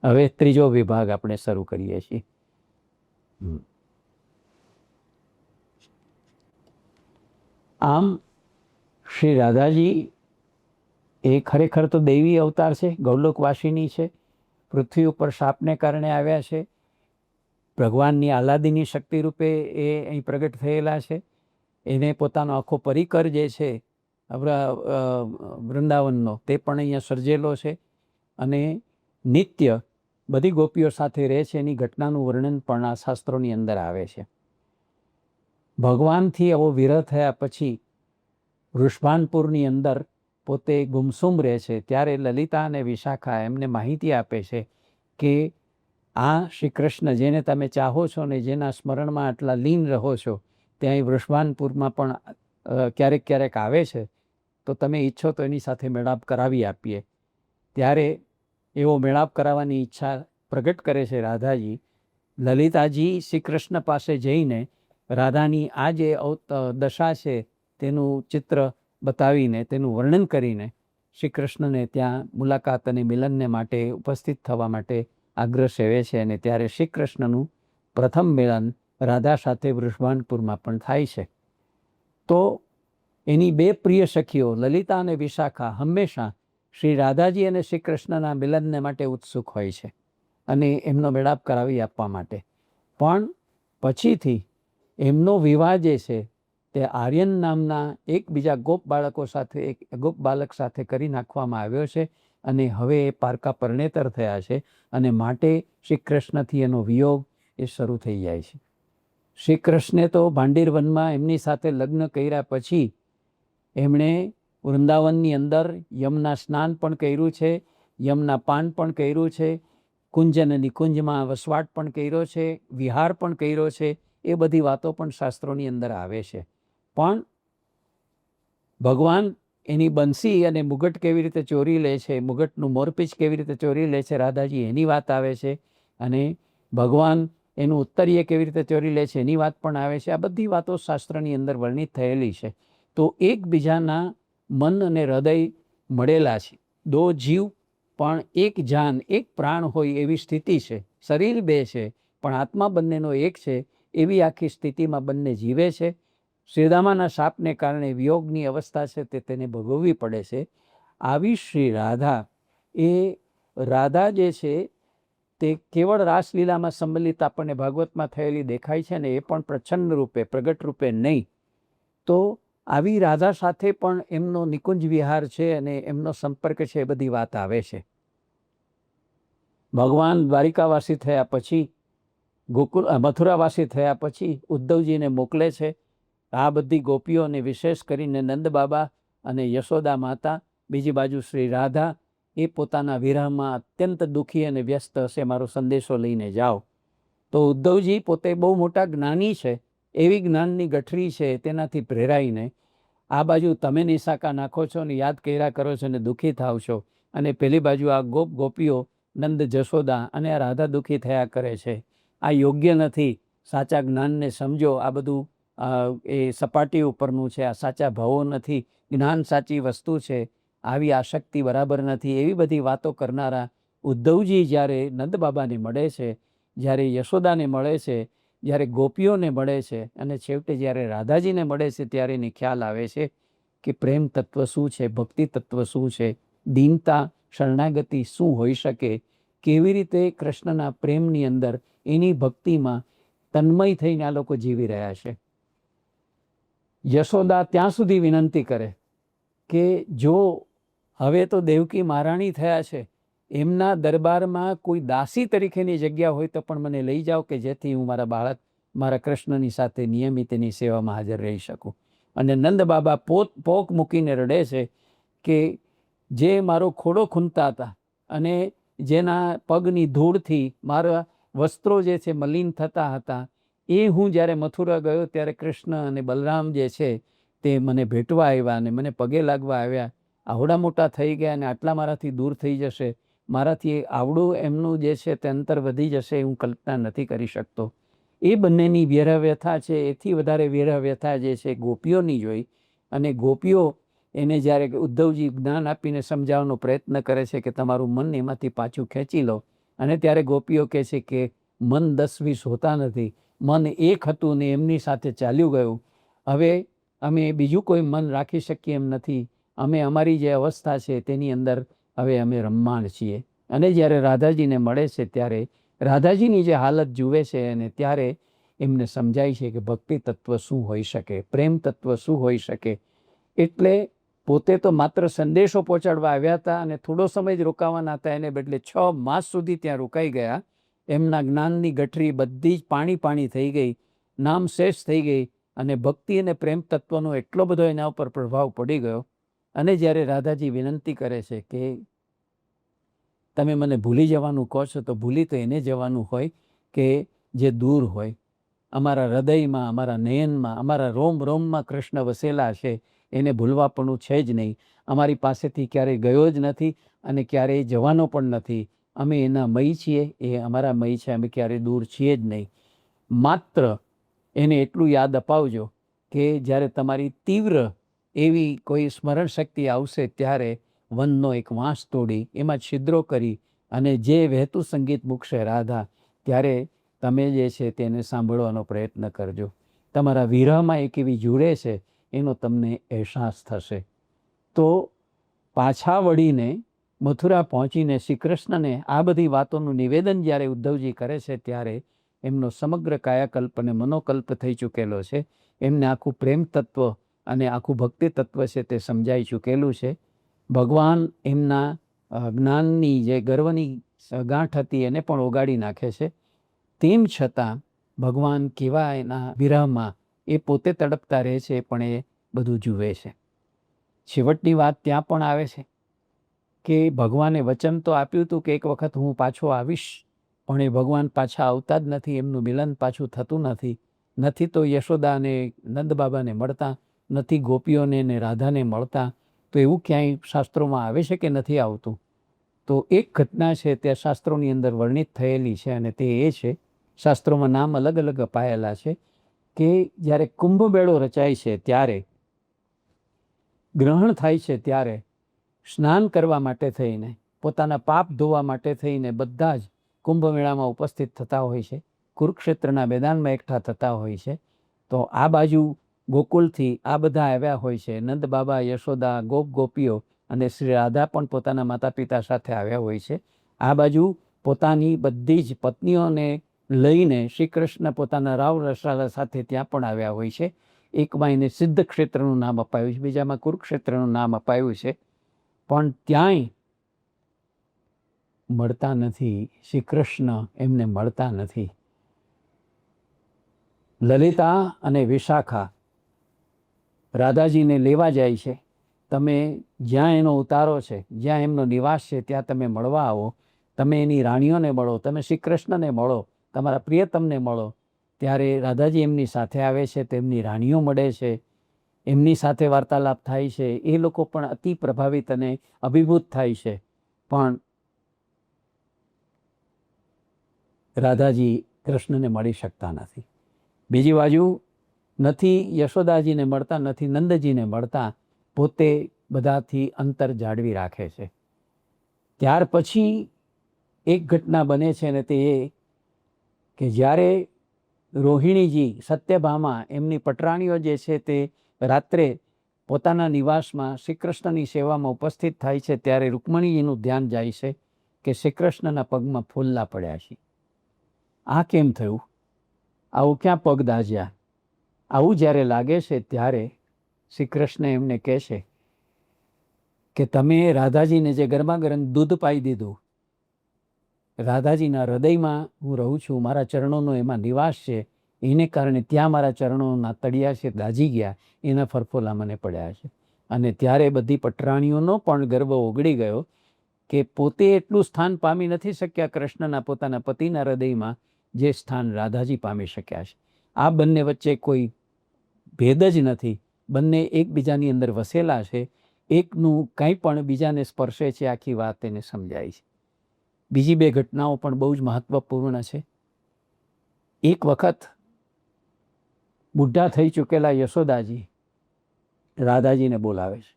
હવે ત્રીજો વિભાગ આપણે શરૂ કરીએ છીએ. આમ શ્રી રાધાજી એ ખરેખર તો દૈવી અવતાર છે, ગૌલોકવાસીની છે. પૃથ્વી ઉપર શાપને કારણે આવ્યા છે. ભગવાનની આહલાદીની શક્તિ રૂપે એ અહીં પ્રગટ થયેલા છે. એને પોતાનો આખો પરિકર જે છે વૃંદાવનનો તે પણ અહીંયા સર્જેલો છે. અને નિત્ય બધી ગોપીઓ સાથે રહે છે એની ઘટનાનું વર્ણન પણ આ શાસ્ત્રોની અંદર આવે છે. ભગવાનથી આવો વિરહ થયા પછી વૃષભાનપુરની અંદર પોતે ગુમસુમ રહે છે ત્યારે લલિતા અને વિશાખા એમને માહિતી આપે છે કે આ શ્રી કૃષ્ણ જેને તમે ચાહો છો ને જેના સ્મરણમાં આટલા લીન રહો છો ત્યાં વૃષભાનપુરમાં પણ ક્યારેક ક્યારેક આવે છે, તો તમે ઈચ્છો તો એની સાથે મેળાપ કરાવી આપીએ. ત્યારે એવો મેળાપ કરાવવાની ઈચ્છા પ્રગટ કરે છે રાધાજી. લલિતાજી શ્રી કૃષ્ણ પાસે જઈને રાધાની આ જે દશા છે તેનું ચિત્ર બતાવીને તેનું વર્ણન કરીને શ્રી કૃષ્ણને ત્યાં મુલાકાત અને મિલનને માટે ઉપસ્થિત થવા માટે આગ્રહ સેવે છે. અને ત્યારે શ્રી કૃષ્ણનું પ્રથમ મિલન રાધા સાથે વૃષભાનપુરમાં પણ થાય છે. તો એની બે પ્રિય સખીઓ લલિતા અને વિશાખા હંમેશા શ્રી રાધાજી અને શ્રી કૃષ્ણના મિલનને માટે ઉત્સુક હોય છે અને એમનો મેળાપ કરાવી આપવા માટે. પણ પછીથી એમનો વિવાહ જે છે તે આર્યન નામના એક બીજા ગોપ બાળકો સાથે એક ગોપ બાલક સાથે કરી નાખવામાં આવ્યો છે. અને હવે એ પારકા પરણેતર થયા છે અને માટે શ્રી કૃષ્ણથી એનો વિયોગ એ શરૂ થઈ જાય છે. શ્રી કૃષ્ણે તો ભાંડીર વનમાં એમની સાથે લગ્ન કર્યા પછી એમણે વૃંદાવનની અંદર યમના સ્નાન પણ કર્યું છે, યમના પાન પણ કર્યું છે, કુંજ અને નિકુંજમાં વસવાટ પણ કર્યો છે, વિહાર પણ કર્યો છે. એ બધી વાતો પણ શાસ્ત્રોની અંદર આવે છે. પણ ભગવાન એની બંસી અને મુગટ કેવી રીતે ચોરી લે છે, મુગટનું મોરપીંછ કેવી રીતે ચોરી લે છે રાધાજી, એની વાત આવે છે. અને ભગવાન એનું ઉત્તરીય કેવી રીતે ચોરી લે છે એની વાત પણ આવે છે. આ બધી વાતો શાસ્ત્રની અંદર વર્ણિત થયેલી છે. તો એકબીજાના મન અને હૃદય મળેલા છે. દો જીવ પણ એક જાન, એક પ્રાણ હોય એવી સ્થિતિ છે. શરીર બે છે પણ આત્મા બંનેનો એક છે એવી આખી સ્થિતિમાં બંને જીવે છે. શ્રીદામાના શાપને કારણે વિયોગની અવસ્થા છે તે તેને ભોગવવી પડે છે. આવી શ્રી રાધા, એ રાધા જે છે તે કેવળ રાસલીલામાં સંબંધિત આપણને ભાગવતમાં થયેલી દેખાય છે ને એ પણ પ્રચ્છન્ન રૂપે પ્રગટ રૂપે નહીં. તો આવી રાધા સાથે પણ એમનો નિકુંજ વિહાર છે અને એમનો સંપર્ક છે એ બધી વાત આવે છે. ભગવાન દ્વારિકાવાસી થયા પછી મથુરાવાસી થયા પછી ઉદ્ધવજીને મોકલે છે. આ બધી ગોપીઓને વિશેષ કરીને નંદ બાબા અને યશોદા માતા, બીજી બાજુ શ્રી રાધા એ પોતાના વિરહમાં અત્યંત દુઃખી અને વ્યસ્ત હશે, મારો સંદેશો લઈને જાઓ. તો ઉદ્ધવજી પોતે બહુ મોટા જ્ઞાની છે, એવી જ્ઞાનની ગઠરી છે, તેનાથી પ્રેરાઈને આ બાજુ તમે નિશાકા નાખો છો ને યાદ કર્યા કરો છો ને દુઃખી થાવ છો, અને પેલી બાજુ આ ગોપીઓ નંદ જશોદા અને આ રાધા દુઃખી થયા કરે છે. આ યોગ્ય નથી. સાચા જ્ઞાનને સમજો. આ બધું એ સપાટી ઉપરનું છે, આ સાચા ભાવો નથી. જ્ઞાન સાચી વસ્તુ છે, આવી આસક્તિ બરાબર નથી. એવી બધી વાતો કરનારા ઉદ્ધવજી જ્યારે નંદ બાબાને મળે છે, જ્યારે યશોદાને મળે છે, જ્યારે ગોપીઓને મળે છે અને છેવટે જ્યારે રાધાજીને મળે છે ત્યારે એને ખ્યાલ આવે છે કે પ્રેમ તત્વ શું છે, ભક્તિ તત્વ શું છે, દીનતા શરણાગતિ શું હોઈ શકે, કેવી રીતે કૃષ્ણના પ્રેમની અંદર એની ભક્તિમાં તન્મય થઈને આ લોકો જીવી રહ્યા છે. યશોદા ત્યાં સુધી વિનંતી કરે કે જો હવે તો દેવકી મહારાણી થયા છે, એમના દરબારમાં કોઈ દાસી તરીકેની જગ્યા હોય તો પણ મને લઈ જાઓ કે જેથી હું મારા બાળક મારા કૃષ્ણની સાથે નિયમિત એની સેવામાં હાજર રહી શકું. અને નંદ બાબા પોક મૂકીને રડે છે કે જે મારો ખોડો ખૂંદતા હતા અને જેના પગની ધૂળથી મારા વસ્ત્રો જે છે મલિન થતા હતા, એ હું જ્યારે મથુરા ગયો ત્યારે કૃષ્ણ અને બલરામ જે છે તે મને ભેટવા આવ્યા અને મને પગે લાગવા આવ્યા. આવડા મોટા થઈ ગયા અને આટલા મારાથી દૂર થઈ જશે, મારાથી આવડું એમનું જે છે તે અંતર વધી જશે, હું કલ્પના નથી કરી શકતો. એ બંનેની વિરહ વ્યથા છે. એથી વધારે વિરહ વ્યથા જે છે ગોપીઓની જોઈ. અને ગોપીઓ એને જ્યારે ઉદ્ધવજી જ્ઞાન આપીને સમજાવવાનો પ્રયત્ન કરે છે કે તમારું મન એમાંથી પાછું ખેંચી લો, અને ત્યારે ગોપીઓ કહે છે કે મન 10-20 હોતા નથી, મન એક હતું ને એમની સાથે ચાલ્યું ગયું. હવે અમે બીજું કોઈ મન રાખી શકીએ એમ નથી. અમે અમારી જે અવસ્થા છે તેની અંદર હવે અમે રમમાણ છીએ. અને જ્યારે રાધાજીને મળે છે ત્યારે રાધાજીની જે હાલત જુએ છે અને ત્યારે એમને સમજાય છે કે ભક્તિ તત્વ શું હોઈ શકે, પ્રેમ તત્વ શું હોઈ શકે. એટલે પોતે તો માત્ર સંદેશો પહોંચાડવા આવ્યા હતા અને થોડો સમય જ રોકાવાના હતા, એને બદલે 6 માસ સુધી ત્યાં રોકાઈ ગયા. એમના જ્ઞાનની ગઠરી બધી જ પાણી થઈ ગઈ, નામ શેષ થઈ ગઈ અને ભક્તિ અને પ્રેમ તત્વનો એટલો બધો એના ઉપર પ્રભાવ પડી ગયો. અને જ્યારે રાધાજી વિનંતી કરે છે કે તમે મને ભૂલી જવાનું કહો છો, તો ભૂલી તો એને જવાનું હોય કે જે દૂર હોય. અમારા હૃદયમાં, અમારા નયનમાં, અમારા રોમ રોમમાં કૃષ્ણ વસેલા છે, એને ભૂલવાપણું છે જ નહીં. અમારી પાસેથી ક્યારેય ગયો જ નથી અને ક્યારેય જવાનો પણ નથી. અમે એના મય છીએ, એ અમારા મય છે, અમે ક્યારેય દૂર છીએ જ નહીં. માત્ર એને એટલું યાદ અપાવજો કે જ્યારે તમારી તીવ્ર એવી કોઈ સ્મરણ શક્તિ આવશે ત્યારે વનનો એક વાંસ તોડી એમાં છિદ્રો કરી અને જે વહેતું સંગીત મૂકશે રાધા, ત્યારે તમે જે છે તેને સાંભળવાનો પ્રયત્ન કરજો. તમારા વિરહમાં એક એવી જુડે છે એનો તમને અહેસાસ થશે. તો પાછા વળીને મથુરા પહોંચીને શ્રી કૃષ્ણને આ બધી વાતોનું નિવેદન જ્યારે ઉદ્ધવજી કરે છે ત્યારે એમનો સમગ્ર કાયાકલ્પ અને મનોકલ્પ થઈ ચૂકેલો છે. એમને આખું પ્રેમ તત્વ અને આખું ભક્તિ તત્વ છે તે સમજાઈ ચૂકેલું છે. ભગવાન એમના જ્ઞાનની જે ગર્વની ગાંઠ હતી એને પણ ઓગાળી નાખે છે. તેમ છતાં ભગવાન કેવા એના વિરહમાં એ પોતે તડપતા રહે છે, પણ એ બધું જુએ છે. છેવટની વાત ત્યાં પણ આવે છે કે ભગવાને વચન તો આપ્યું હતું કે એક વખત હું પાછો આવીશ, પણ એ ભગવાન પાછા આવતા જ નથી. એમનું મિલન પાછું થતું નથી. નથી તો યશોદા અને નંદબાબાને મળતા, નથી ગોપીઓને ને રાધાને મળતા. તો એવું ક્યાંય શાસ્ત્રોમાં આવે છે કે નથી આવતું? તો એક ઘટના છે તે શાસ્ત્રોની અંદર વર્ણિત થયેલી છે અને તે એ છે, શાસ્ત્રોમાં નામ અલગ અલગ અપાયેલા છે, કે જ્યારે કુંભ મેળો રચાય છે ત્યારે, ગ્રહણ થાય છે ત્યારે સ્નાન કરવા માટે થઈને, પોતાના પાપ ધોવા માટે થઈને બધા જ કુંભ મેળામાં ઉપસ્થિત થતા હોય છે. કુરુક્ષેત્રના મેદાનમાં એકઠા થતા હોય છે. તો આ બાજુ ગોકુલથી આ બધા આવ્યા હોય છે, નંદ બાબા, યશોદા, ગોપીઓ અને શ્રી રાધા પણ પોતાના માતા પિતા સાથે આવ્યા હોય છે. આ બાજુ પોતાની બધી જ પત્નીઓને લઈને શ્રી કૃષ્ણ પોતાના રાવ રસાલા સાથે ત્યાં પણ આવ્યા હોય છે. એકમાં એને સિદ્ધ ક્ષેત્રનું નામ અપાયું છે, બીજામાં કુરુક્ષેત્રનું નામ અપાયું છે. પણ ત્યાંય મળતા નથી શ્રી કૃષ્ણ, એમને મળતા નથી. લલિતા અને વિશાખા રાધાજીને લેવા જાય છે. તમે જ્યાં એનો ઉતારો છે, જ્યાં એમનો નિવાસ છે, ત્યાં તમે મળવા આવો. તમે એની રાણીઓને મળો, તમે શ્રી કૃષ્ણને મળો, તમારા પ્રિયતમને મળો. ત્યારે રાધાજી એમની સાથે આવે છે, તેમની રાણીઓ મળે છે, એમની સાથે વાર્તાલાપ થાય છે. એ લોકો પણ અતિ પ્રભાવિત અને અભિભૂત થાય છે. પણ રાધાજી કૃષ્ણને મળી શકતા નથી. બીજી બાજુ નથી યશોદાજીને મળતા, નથી નંદજીને મળતા, પોતે બધાથી અંતર જાળવી રાખે છે. ત્યાર પછી એક ઘટના બને છે ને તે એ કે જ્યારે રોહિણીજી, સત્યભામા, એમની પટરાણીઓ જે છે તે રાત્રે પોતાના નિવાસમાં શ્રી કૃષ્ણની સેવામાં ઉપસ્થિત થાય છે, ત્યારે રૂકમણીજીનું ધ્યાન જાય છે કે શ્રી કૃષ્ણના પગમાં ફૂલ્લા પડ્યા છે. આ કેમ થયું? આવું ક્યાં પગ દાઝ્યા? આવું જ્યારે લાગે છે ત્યારે શ્રી કૃષ્ણ એમને કહે છે કે તમે રાધાજીને જે ગરમા ગરમ દૂધ પાઈ દીધું, રાધાજીના હૃદયમાં હું રહું છું, મારા ચરણોનો એમાં નિવાસ છે, એને કારણે ત્યાં મારા ચરણોના તળિયા છે દાઝી ગયા, એના ફરફોલા મને પડ્યા છે. અને ત્યારે બધી પટરાણીઓનો પણ ગર્વ ઓગળી ગયો કે પોતે એટલું સ્થાન પામી નથી શક્યા કૃષ્ણના પોતાના પતિના હૃદયમાં જે સ્થાન રાધાજી પામી શક્યા છે. આ બંને વચ્ચે કોઈ ભેદ જ નથી. બંને એકબીજાની અંદર વસેલા છે. એકનું કંઈ પણ બીજાને સ્પર્શે છે, આખી વાત એને સમજાય છે. બીજી બે ઘટનાઓ પણ બહુ જ મહત્વપૂર્ણ છે. એક વખત બુઢા થઈ ચૂકેલા યશોદાજી રાધાજીને બોલાવે છે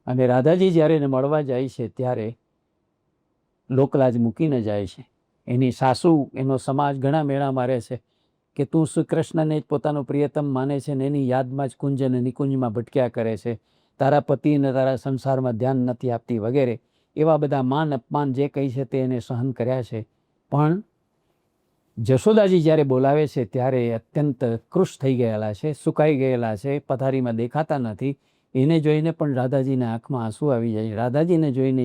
અને રાધાજી જ્યારે એને મળવા જાય છે ત્યારે લોકલાજ મૂકીને જાય છે. એની સાસુ, એનો સમાજ ઘણા મેળા મારે છે કે તું શ્રી કૃષ્ણને જ પોતાનો પ્રિયતમ માને છે ને એની યાદમાં જ કુંજ અને નિકુંજમાં ભટક્યા કરે છે, તારા પતિને તારા સંસારમાં ધ્યાન નથી આપતી વગેરે એવા બધા માન અપમાન જે કંઈ છે તે એને સહન કર્યા છે. પણ જશોદાજી જ્યારે બોલાવે છે ત્યારે અત્યંત કૃશ થઈ ગયેલા છે, સુકાઈ ગયેલા છે, પથારીમાં દેખાતા નથી. એને જોઈને પણ રાધાજીના આંખમાં આંસુ આવી જાય. રાધાજીને જોઈને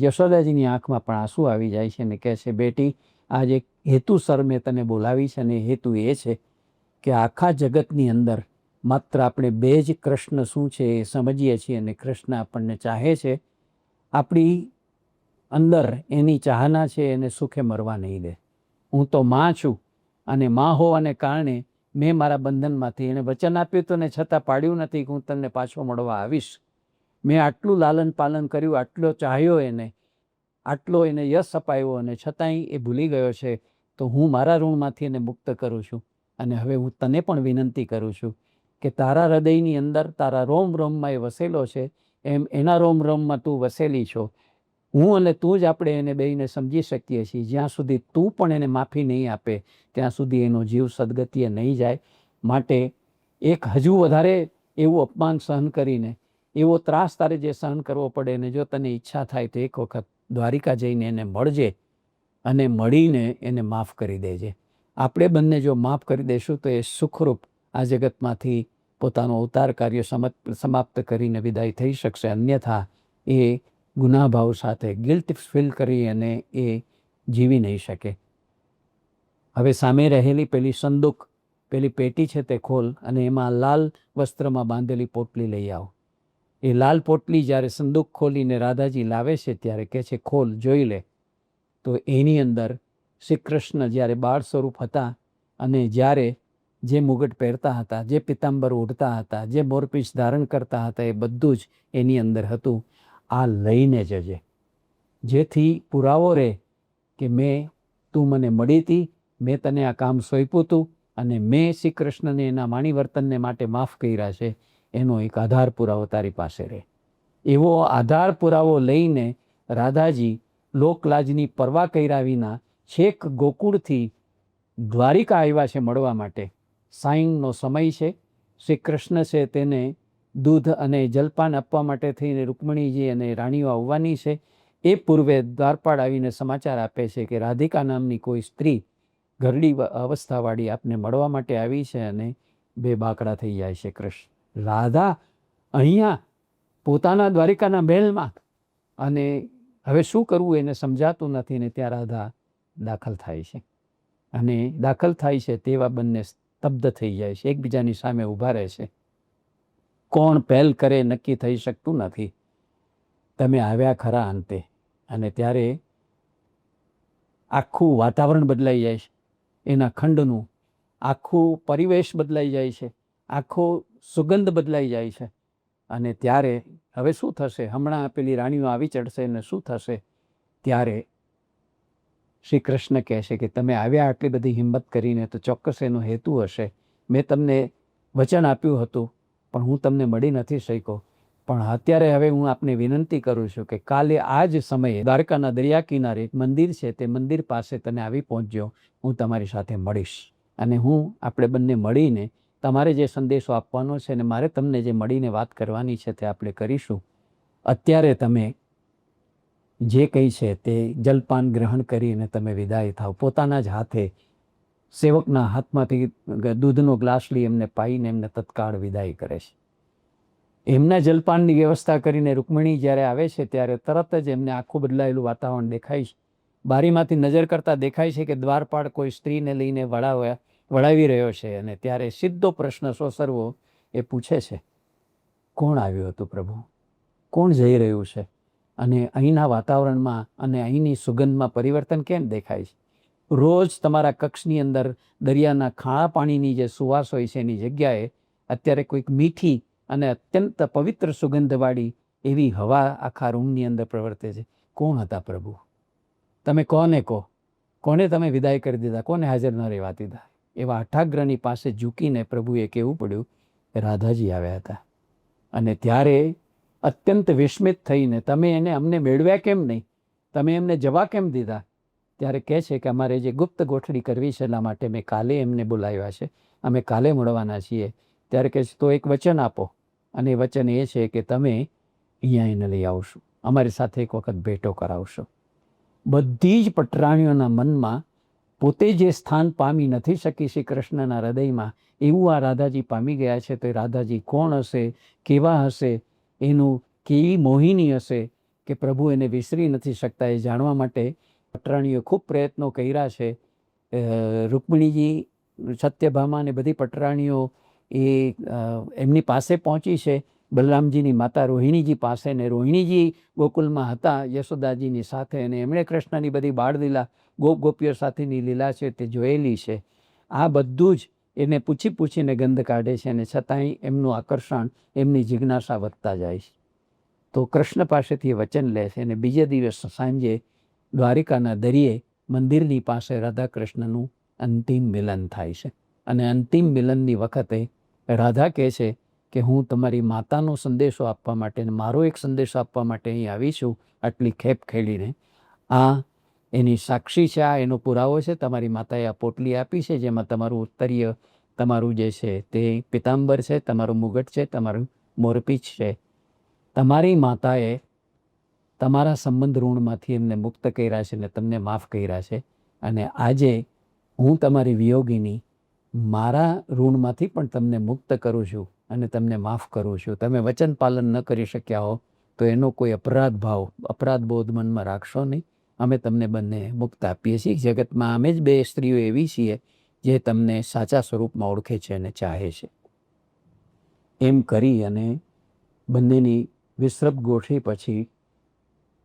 યશોદાજીની આંખમાં પણ આંસુ આવી જાય છે અને કહે છે, બેટી, આજ એક હેતુસર મેં તને બોલાવી છે અને હેતુ એ છે કે આખા જગતની અંદર માત્ર આપણે બે જ કૃષ્ણ શું છે એ સમજીએ છીએ અને કૃષ્ણ આપણને ચાહે છે. આપણી અંદર એની ચાહના છે, એને સુખે મરવા નહીં દે. હું તો માં છું અને માં હોવાને કારણે મેં મારા બંધનમાંથી એને વચન આપ્યું હતું ને છતાં પાડ્યું નથી કે હું તમને પાછો મળવા આવીશ. મેં આટલું લાલન પાલન કર્યું, આટલો ચાહ્યો એને, આટલો એને યશ અપાયો અને છતાંય એ ભૂલી ગયો છે. તો હું મારા ઋણમાંથી એને મુક્ત કરું છું અને હવે હું તને પણ વિનંતી કરું છું કે તારા હૃદયની અંદર, તારા રોમ રોમમાં એ વસેલો છે એમ એના રોમ રોમમાં તું વસેલી છો. હું અને તું જ આપણે એને બેયને સમજી શકીએ છીએ. જ્યાં સુધી તું પણ એને માફી નહીં આપે ત્યાં સુધી એનો જીવ સદગતિએ નહીં જાય. માટે એક હજુ વધારે એવું અપમાન સહન કરીને, એવો ત્રાસ તારે જે સહન કરવો પડે અને જો તને ઈચ્છા થાય તો એક વખત દ્વારિકા જઈને એને મળજે અને મળીને એને માફ કરી દેજે. આપણે બંને જો માફ કરી દઈશું તો એ સુખરૂપ આ જગતમાંથી પોતાનું અવતાર કાર્ય સમાપ્ત કરીને વિદાય થઈ શકશે. અન્યથા એ ગુનાભાવ સાથે ગિલ્ટ ફીલ કરી અને એ જીવી નહીં શકે. હવે સામે રહેલી પેલી સંદૂક, પેલી પેટી છે તે ખોલ અને એમાં લાલ વસ્ત્રમાં બાંધેલી પોટલી લઈ આવો. એ લાલ પોટલી જ્યારે સંદૂક ખોલીને રાધાજી લાવે છે ત્યારે કહે છે, ખોલ જોઈ લે. તો એની અંદર શ્રી કૃષ્ણ જ્યારે બાળ સ્વરૂપ હતા અને જ્યારે જે મુગટ પહેરતા હતા, જે પિતાંબર ઓઢતા હતા, જે મોરપીંછ ધારણ કરતા હતા, એ બધું જ એની અંદર હતું. આ લઈને જજે, જેથી પુરાવો રહે કે તું મને મળી હતી, મેં તને આ કામ સોંપ્યું હતું અને મેં શ્રી કૃષ્ણને એના વાણી વર્તનને માટે માફ કર્યા છે, એનો એક આધાર પુરાવો તારી પાસે રહે. એવો આધાર પુરાવો લઈને રાધાજી લોકલાજની પરવા કર્યા વિના છેક ગોકુળથી દ્વારિકા આવ્યા છે મળવા માટે. સાંઈનો સમય છે. શ્રી કૃષ્ણ છે તેને દૂધ અને જલપાન આપવા માટે થઈને રૂકમણીજી અને રાણીઓ આવવાની છે. એ પૂર્વે દ્વારપાળ આવીને સમાચાર આપે છે કે રાધિકા નામની કોઈ સ્ત્રી ઘરડી અવસ્થાવાળી આપને મળવા માટે આવી છે અને બે બાકડા થઈ જાય છે. કૃષ્ણ રાધા અહીંયા પોતાના દ્વારિકાના મહેલમાં, અને હવે શું કરવું એને સમજાતું નથી ને ત્યાં રાધા દાખલ થાય છે અને દાખલ થાય છે તેવા બંને સ્તબ્ધ થઈ જાય છે, એકબીજાની સામે ઊભા રહે છે. કોણ પહેલ કરે નક્કી થઈ શકતું નથી. તમે આવ્યા ખરા અંતે. અને ત્યારે આખું વાતાવરણ બદલાઈ જાય છે, એના ખંડનું આખું પરિવેશ બદલાઈ જાય છે, આખો સુગંધ બદલાઈ જાય છે. અને ત્યારે હવે શું થશે? હમણાં પેલી રાણીઓ આવી ચડશે અને શું થશે? ત્યારે શ્રી કૃષ્ણ કહે છે કે તમે આવ્યા આટલી બધી હિંમત કરીને તો ચોક્કસ એનો હેતુ હશે. મેં તમને વચન આપ્યું હતું પણ હું તમને મળી નથી શક્યો. પણ અત્યારે હવે હું આપને વિનંતી કરું છું કે કાલે આ જ સમયે દ્વારકાના દરિયા કિનારે એક મંદિર છે, તે મંદિર પાસે તમે આવી પહોંચજો. હું તમારી સાથે મળીશ અને આપણે બંને મળીને તમારે જે સંદેશો આપવાનો છે અને મારે તમને જે મળીને વાત કરવાની છે તે આપણે કરીશું. અત્યારે તમે જે કંઈ છે તે જલપાન ગ્રહણ કરીને તમે વિદાય થાવ. પોતાના જ હાથે સેવકના હાથમાંથી દૂધનો ગ્લાસ લઈ એમને પાઈને એમને તત્કાળ વિદાય કરે છે. એમના જલપાનની વ્યવસ્થા કરીને રૂકમણી જ્યારે આવે છે ત્યારે તરત જ એમને આખું બદલાયેલું વાતાવરણ દેખાય છે. બારીમાંથી નજર કરતાં દેખાય છે કે દ્વારપાળ કોઈ સ્ત્રીને લઈને વળાવી રહ્યો છે. અને ત્યારે સીધો પ્રશ્ન સોસરવો એ પૂછે છે, કોણ આવ્યું હતું પ્રભુ? કોણ જઈ રહ્યું છે? અને અહીંના વાતાવરણમાં અને અહીંની સુગંધમાં પરિવર્તન કેમ દેખાય છે? રોજ તમારા કક્ષની અંદર દરિયાના ખારા પાણીની જે સુવાસ હોય છે એની જગ્યાએ અત્યારે કોઈક મીઠી અને અત્યંત પવિત્ર સુગંધવાળી એવી હવા આખા રૂમની અંદર પ્રવર્તે છે. કોણ હતા પ્રભુ? તમે કોને કહો? કોને તમે વિદાય કરી દીધા? કોને હાજર ન રહેવા દીધા? એવા અઠાગ્રહની પાસે ઝૂકીને પ્રભુએ કહેવું પડ્યું કે રાધાજી આવ્યા હતા. અને ત્યારે અત્યંત વિસ્મિત થઈને, તમે અમને મેળવ્યા કેમ નહીં? તમે એમને જવા કેમ દીધા? ત્યારે કહે છે કે અમારે જે ગુપ્ત ગોઠડી કરવી છે એટલા માટે મેં કાલે એમને બોલાવ્યા છે, અમે કાલે મળવાના છીએ. ત્યારે કહે છે તો એક વચન આપો, અને એ વચન એ છે કે તમે અહીંયા એને લઈ આવશો, અમારી સાથે એક વખત ભેટો કરાવશો. બધી જ પટરાણીઓના મનમાં પોતે જે સ્થાન પામી નથી શકી શ્રી કૃષ્ણના હૃદયમાં, એવું આ રાધાજી પામી ગયા છે. તો એ રાધાજી કોણ હશે, કેવા હશે, એનું કેવી મોહિની હશે કે પ્રભુ એને વિસરી નથી શકતા. એ જાણવા માટે પટરાણીઓ ખૂબ પ્રયત્નો કર્યા છે. રૂકમિણીજી, સત્યભામા ને બધી પટરાણીઓ એ એમની પાસે પહોંચી છે, બલરામજીની માતા રોહિણીજી પાસે. ને રોહિણીજી ગોકુલમાં હતા યશોદાજીની સાથે, અને એમણે કૃષ્ણની બધી બાળલીલા, ગોપીઓ સાથેની લીલા છે તે જોયેલી છે. આ બધું જ એને પૂછી પૂછીને ગંધ કાઢે છે, અને છતાંય એમનું આકર્ષણ, એમની જિજ્ઞાસા વધતા જાય છે. તો કૃષ્ણ પાસેથી એ વચન લે છે, અને બીજે દિવસ સાંજે દ્વારિકાના દરિયે મંદિરની પાસે રાધા કૃષ્ણનું અંતિમ મિલન થાય છે. અને અંતિમ મિલનની વખતે રાધા કહે છે કે હું તમારી માતાનો સંદેશો આપવા માટે, મારો એક સંદેશો આપવા માટે અહીં આવી છું, આટલી ખેપ ખેડીને. આ એની સાક્ષી છે, આ એનો પુરાવો છે. તમારી માતાએ આ પોટલી આપી છે, જેમાં તમારું ઉત્તરીય, તમારું જે છે તે પિતાંબર છે, તમારું મુગટ છે, તમારું મોરપીંછ છે. તમારી માતાએ તમારા સંબંધ ઋણમાંથી એમને મુક્ત કર્યા છે ને તમને માફ કર્યા છે. અને આજે હું તમારી વિયોગીની મારા ઋણમાંથી પણ તમને મુક્ત કરું છું અને તમને માફ કરું છું. તમે વચન પાલન ન કરી શક્યા હો તો એનો કોઈ અપરાધ બોધ મનમાં રાખશો નહીં. અમે તમને બંને મુક્ત આપીએ છીએ. જગતમાં અમે જ બે સ્ત્રીઓ એવી છીએ જે તમને સાચા સ્વરૂપમાં ઓળખે છે અને ચાહે છે. એમ કરી અને બંનેની વિશ્રપ ગોઠવી પછી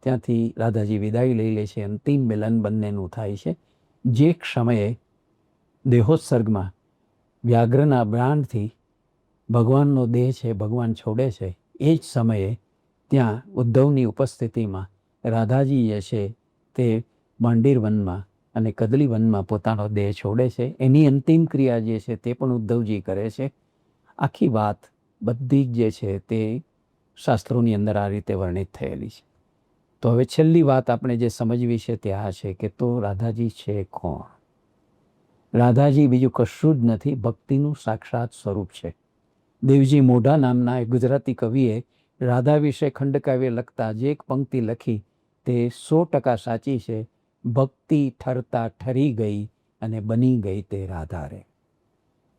ત્યાંથી રાધાજી વિદાય લઈ લે છે. અંતિમ મિલન બંનેનું થાય છે. જે સમયે દેહોત્સર્ગમાં વ્યાઘ્રના બ્રાંડથી ભગવાનનો દેહ છે ભગવાન છોડે છે, એ જ સમયે ત્યાં ઉદ્ધવની ઉપસ્થિતિમાં રાધાજી જે છે તે માંડીર વનમાં અને કદલી વનમાં પોતાનો દેહ છોડે છે. એની અંતિમ ક્રિયા જે છે તે પણ ઉદ્ધવજી કરે છે. આખી વાત બધી જ જે છે તે શાસ્ત્રોની અંદર આ રીતે વર્ણિત થયેલી છે. તો હવે છેલ્લી વાત આપણે જે સમજવી છે તે આ છે કે તો રાધાજી છે કોણ? રાધાજી બીજું કશું જ નથી, ભક્તિનું સાક્ષાત સ્વરૂપ છે. દેવજી મોઢા નામના એક ગુજરાતી કવિએ રાધા વિશે ખંડકાવ્ય લખતા જે એક પંક્તિ લખી તે 100% સાચી છે. ભક્તિ ઠરતા ઠરી ગઈ અને બની ગઈ તે રાધા રે.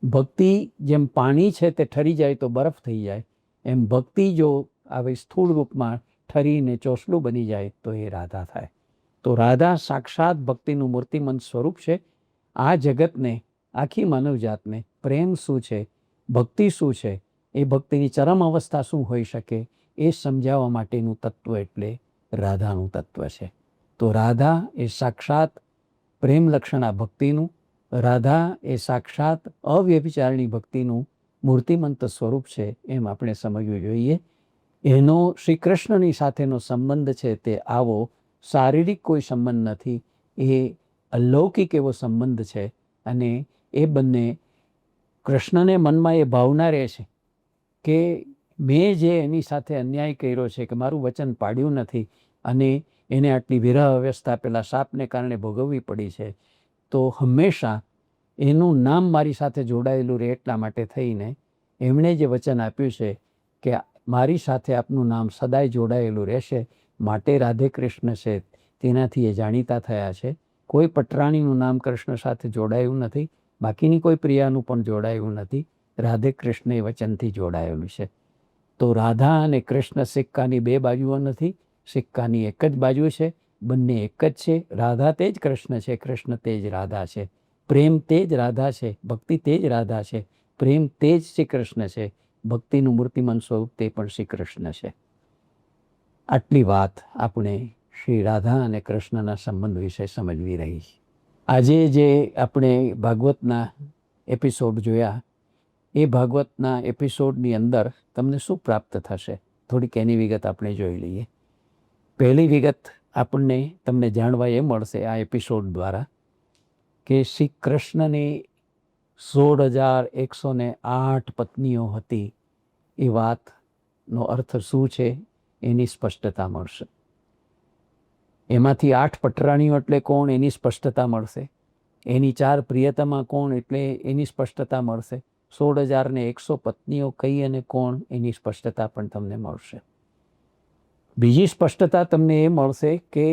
ભક્તિ જેમ પાણી છે તે ઠરી જાય તો બરફ થઈ જાય, એમ ભક્તિ જો આવી સ્થૂળ રૂપમાં ઠરીને ચોસલું બની જાય તો એ રાધા થાય. તો રાધા સાક્ષાત ભક્તિનું મૂર્તિમંત સ્વરૂપ છે. આ જગતને, આખી માનવજાતને પ્રેમ શું છે, ભક્તિ શું છે, એ ભક્તિની ચરમ અવસ્થા શું હોઈ શકે એ સમજાવવા માટેનું તત્વ એટલે રાધાનું તત્વ છે. તો રાધા એ સાક્ષાત પ્રેમ લક્ષણા ભક્તિનું, રાધા એ સાક્ષાત અવ્યભિચારણી ભક્તિનું મૂર્તિમંત સ્વરૂપ છે, એમ આપણે સમજવું જોઈએ. એનો શ્રી કૃષ્ણની સાથેનો સંબંધ છે તે આવો શારીરિક કોઈ સંબંધ નથી, એ અલૌકિક એવો સંબંધ છે. અને એ બંને કૃષ્ણને મનમાં એ ભાવના રહે છે કે મેં જે એની સાથે અન્યાય કર્યો છે, કે મારું વચન પાડ્યું નથી અને એને આટલી વિરહ અવસ્થા પેલા શાપને કારણે ભોગવવી પડી છે, તો હંમેશા એનું નામ મારી સાથે જોડાયેલું રહે. એટલા માટે થઈને એમણે જે વચન આપ્યું છે કે મારી સાથે આપનું નામ સદાય જોડાયેલું રહેશે, માટે રાધે કૃષ્ણ છે તેનાથી એ જાણીતા થયા છે. કોઈ પટરાણીનું નામ કૃષ્ણ સાથે જોડાયું નથી, બાકીની કોઈ પ્રિયાનું પણ જોડાયું નથી. રાધે કૃષ્ણ એ વચનથી જોડાયેલું છે. તો રાધા અને કૃષ્ણ સિક્કાની બે બાજુઓ નથી, સિક્કાની એક જ બાજુ છે. બંને એક જ છે. રાધા તે જ કૃષ્ણ છે, કૃષ્ણ તે જ રાધા છે. પ્રેમ તે જ રાધા છે, ભક્તિ તે જ રાધા છે. પ્રેમ તે જ શ્રી કૃષ્ણ છે, ભક્તિનું મૂર્તિમંત સ્વરૂપ તે પણ શ્રી કૃષ્ણ છે. આટલી વાત આપણે શ્રી રાધા અને કૃષ્ણના સંબંધ વિશે સમજવી રહી. આજે જે આપણે ભાગવતના એપિસોડ જોયા, એ ભાગવતના એપિસોડની અંદર તમને શું પ્રાપ્ત થશે, થોડીક એની વિગત આપણે જોઈ લઈએ. પહેલી વિગત આપણને તમને જાણવા એ મળશે આ એપિસોડ દ્વારા કે શ્રી કૃષ્ણની 16,108 પત્નીઓ હતી. એ વાતનો અર્થ શું છે એની સ્પષ્ટતા મળશે. એમાંથી 8 પટરાણીઓ એટલે કોણ એની સ્પષ્ટતા મળશે. એની 4 પ્રિયતમા કોણ એટલે એની સ્પષ્ટતા મળશે. 16,100 પત્નીઓ કઈ અને કોણ એની સ્પષ્ટતા પણ તમને મળશે. બીજી સ્પષ્ટતા તમને એ મળશે કે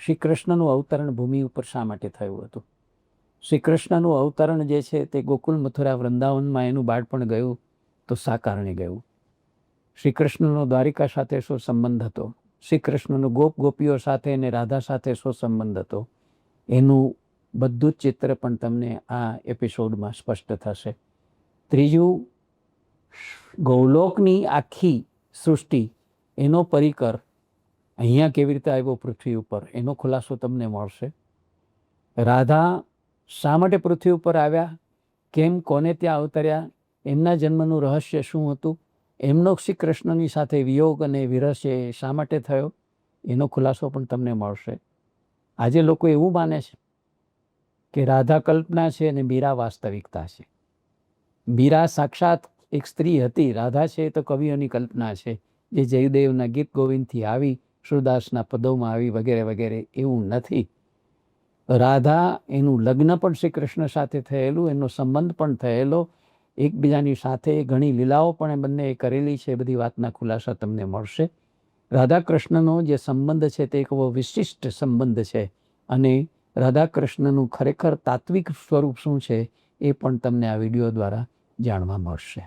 શ્રી કૃષ્ણનું અવતરણ ભૂમિ ઉપર શા માટે થયું હતું. શ્રી કૃષ્ણનું અવતરણ જે છે તે ગોકુલ, મથુરા, વૃંદાવનમાં એનું બાળપણ ગયું તો શા કારણે ગયું. શ્રી કૃષ્ણનો દ્વારિકા સાથે શું સંબંધ હતો. શ્રી કૃષ્ણનો ગોપીઓ સાથે અને રાધા સાથે શું સંબંધ હતો. એનું બધું જ ચિત્ર પણ તમને આ એપિસોડમાં સ્પષ્ટ થશે. ત્રીજું, ગૌલોકની આખી સૃષ્ટિ, એનો પરિકર અહીંયા કેવી રીતે આવ્યો પૃથ્વી ઉપર, એનો ખુલાસો તમને મળશે. રાધા શા માટે પૃથ્વી ઉપર આવ્યા, કેમ, કોને ત્યાં અવતર્યા, એમના જન્મનું રહસ્ય શું હતું, એમનો શ્રી કૃષ્ણની સાથે વિયોગ અને વિરહ છે શા માટે થયો, એનો ખુલાસો પણ તમને મળશે. આજે લોકો એવું માને છે કે રાધા કલ્પના છે અને મીરા વાસ્તવિકતા છે. મીરા સાક્ષાત એક સ્ત્રી હતી, રાધા છે તો કવિઓની કલ્પના છે, જે જયદેવના ગીત ગોવિંદથી આવી, સુરદાસના પદોમાં આવી, વગેરે વગેરે. એવું નથી. રાધા, એનું લગ્ન પણ શ્રી કૃષ્ણ સાથે થયેલું, એનો સંબંધ પણ થયેલો, એકબીજાની સાથે ઘણી લીલાઓ પણ એ બંને કરેલી છે. એ બધી વાતના ખુલાસા તમને મળશે. રાધા કૃષ્ણનો જે સંબંધ છે તે એક વિશિષ્ટ સંબંધ છે અને રાધા કૃષ્ણનું ખરેખર તાત્વિક સ્વરૂપ શું છે એ પણ તમને આ વિડીયો દ્વારા જાણવા મળશે.